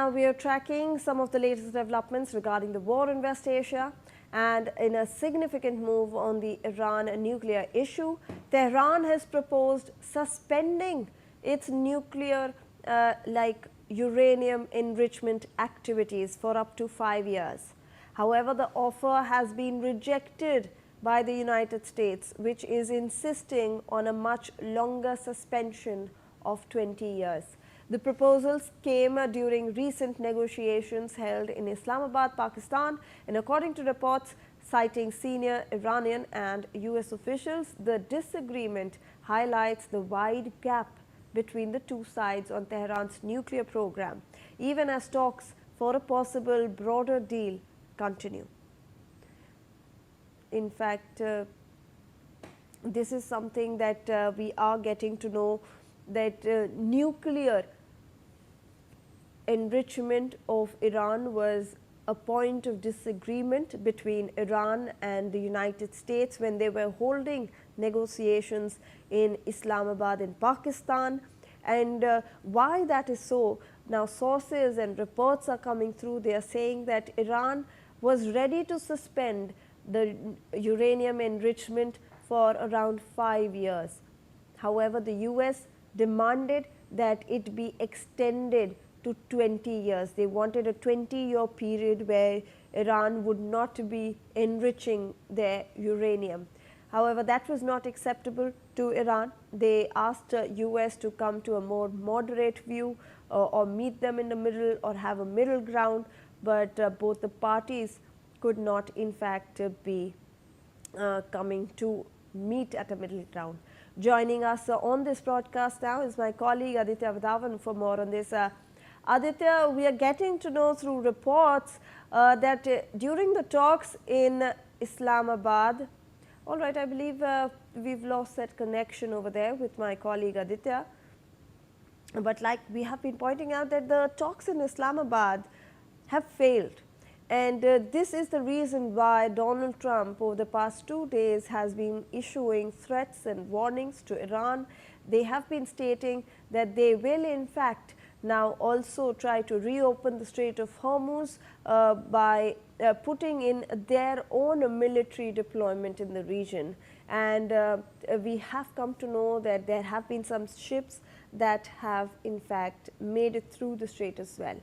now we are tracking some of the latest developments regarding the war in West Asia, and in a significant move on the Iran nuclear issue, Tehran has proposed suspending its nuclear uranium enrichment activities for up to 5 years. However, the offer has been rejected by the United States, which is insisting on a much longer suspension of 20 years. The proposals came during recent negotiations held in Islamabad, Pakistan, and according to reports citing senior Iranian and US officials, the disagreement highlights the wide gap between the two sides on Tehran's nuclear program, even as talks for a possible broader deal continue. In fact, this is something that we are getting to know, that nuclear enrichment of Iran was a point of disagreement between Iran and the United States when they were holding negotiations in Islamabad in Pakistan. And why that is so, now sources and reports are coming through, they are saying that Iran was ready to suspend the uranium enrichment for around 5 years. However, the US demanded that it be extended to 20 years. They wanted a 20-year period where Iran would not be enriching their uranium. However, that was not acceptable to Iran. They asked US to come to a more moderate view or meet them in the middle or have a middle ground, but both the parties could not in fact be coming to meet at a middle ground. Joining us on this broadcast now is my colleague Aditya Vadavan for more on this. Aditya, we are getting to know through reports that during the talks in Islamabad, all right, I believe we've lost that connection over there with my colleague Aditya, but like we have been pointing out that the talks in Islamabad have failed. And this is the reason why Donald Trump over the past 2 days has been issuing threats and warnings to Iran. They have been stating that they will in fact now also try to reopen the Strait of Hormuz by putting in their own military deployment in the region. And we have come to know that there have been some ships that have in fact made it through the strait as well.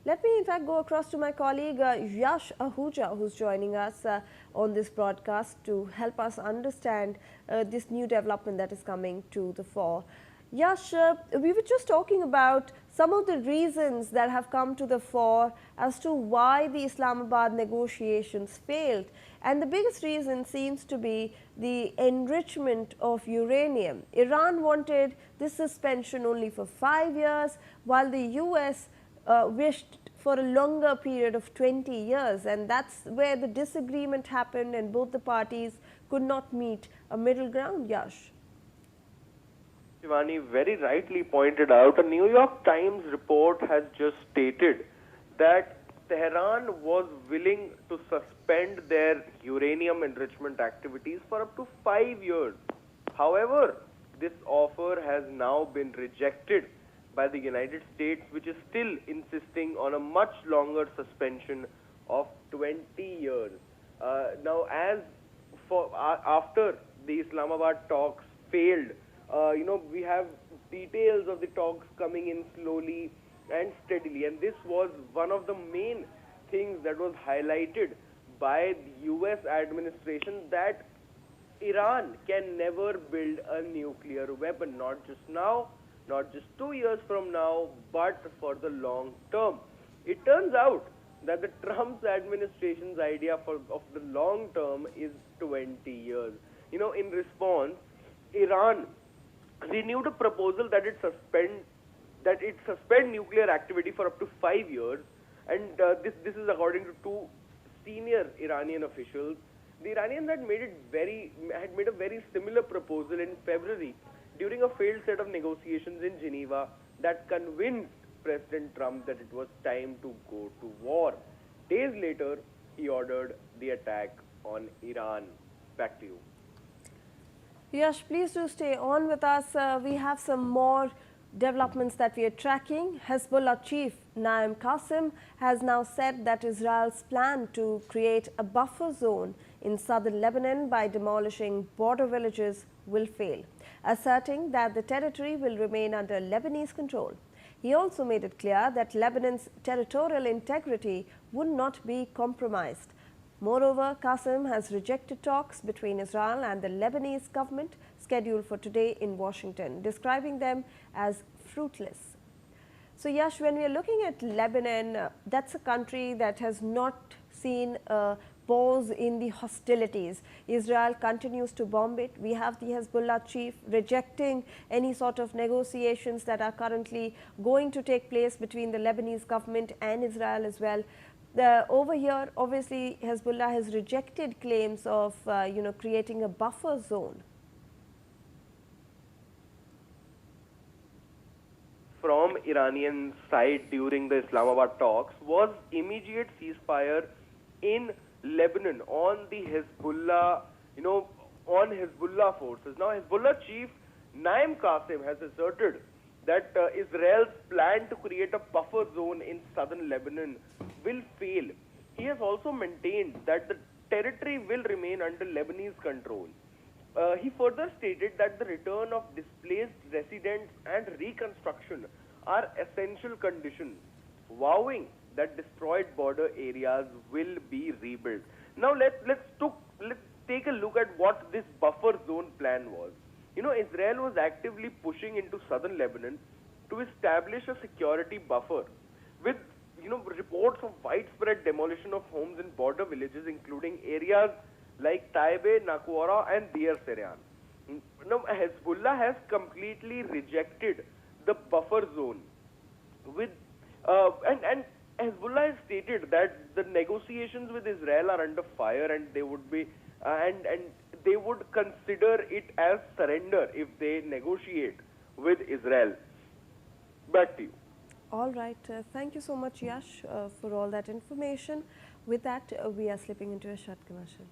Let me in fact go across to my colleague Yash Ahuja, who is joining us on this broadcast to help us understand this new development that is coming to the fore. Yash, we were just talking about some of the reasons that have come to the fore as to why the Islamabad negotiations failed. And the biggest reason seems to be the enrichment of uranium. Iran wanted this suspension only for 5 years, while the US wished for a longer period of 20 years, and that's where the disagreement happened and both the parties could not meet a middle ground. Yash. Shivani very rightly pointed out, a New York Times report has just stated that Tehran was willing to suspend their uranium enrichment activities for up to 5 years. However, this offer has now been rejected by the United States, which is still insisting on a much longer suspension of 20 years. Now, after the Islamabad talks failed, we have details of the talks coming in slowly and steadily, and this was one of the main things that was highlighted by the US administration, that Iran can never build a nuclear weapon, not just now, not just 2 years from now, but for the long term. It turns out that the Trump administration's idea of the long term is 20 years. In response, Iran renewed a proposal that it suspend nuclear activity for up to 5 years, and this is according to 2 senior Iranian officials. The Iranians had made a very similar proposal in February during a failed set of negotiations in Geneva that convinced President Trump that it was time to go to war. Days later, he ordered the attack on Iran. Back to you. Yash, please do stay on with us. We have some more Developments that we are tracking: Hezbollah chief Naim Qassem has now said that Israel's plan to create a buffer zone in southern Lebanon by demolishing border villages will fail, asserting that the territory will remain under Lebanese control. He also made it clear that Lebanon's territorial integrity would not be compromised. Moreover, Qassem has rejected talks between Israel and the Lebanese government scheduled for today in Washington, describing them as fruitless. So, Yash, when we are looking at Lebanon, that's a country that has not seen a pause in the hostilities. Israel continues to bomb it. We have the Hezbollah chief rejecting any sort of negotiations that are currently going to take place between the Lebanese government and Israel as well. Over here, obviously, Hezbollah has rejected claims of creating a buffer zone. From Iranian side during the Islamabad talks was immediate ceasefire in Lebanon on the Hezbollah, on Hezbollah forces. Now, Hezbollah chief Naim Qassem has asserted that Israel's plan to create a buffer zone in southern Lebanon will fail. He has also maintained that the territory will remain under Lebanese control. He further stated that the return of displaced residents and reconstruction are essential conditions, vowing that destroyed border areas will be rebuilt. Now let's take a look at what this buffer zone plan was. Israel was actively pushing into southern Lebanon to establish a security buffer with reports of widespread demolition of homes in border villages, including areas like Taibe, Nakwara and Deir Serian. Now, Hezbollah has completely rejected the buffer zone and Hezbollah has stated that the negotiations with Israel are under fire and they would be and they would consider it as surrender if they negotiate with Israel. Back to you. All right. Thank you so much, Yash, for all that information. With that, we are slipping into a short commercial.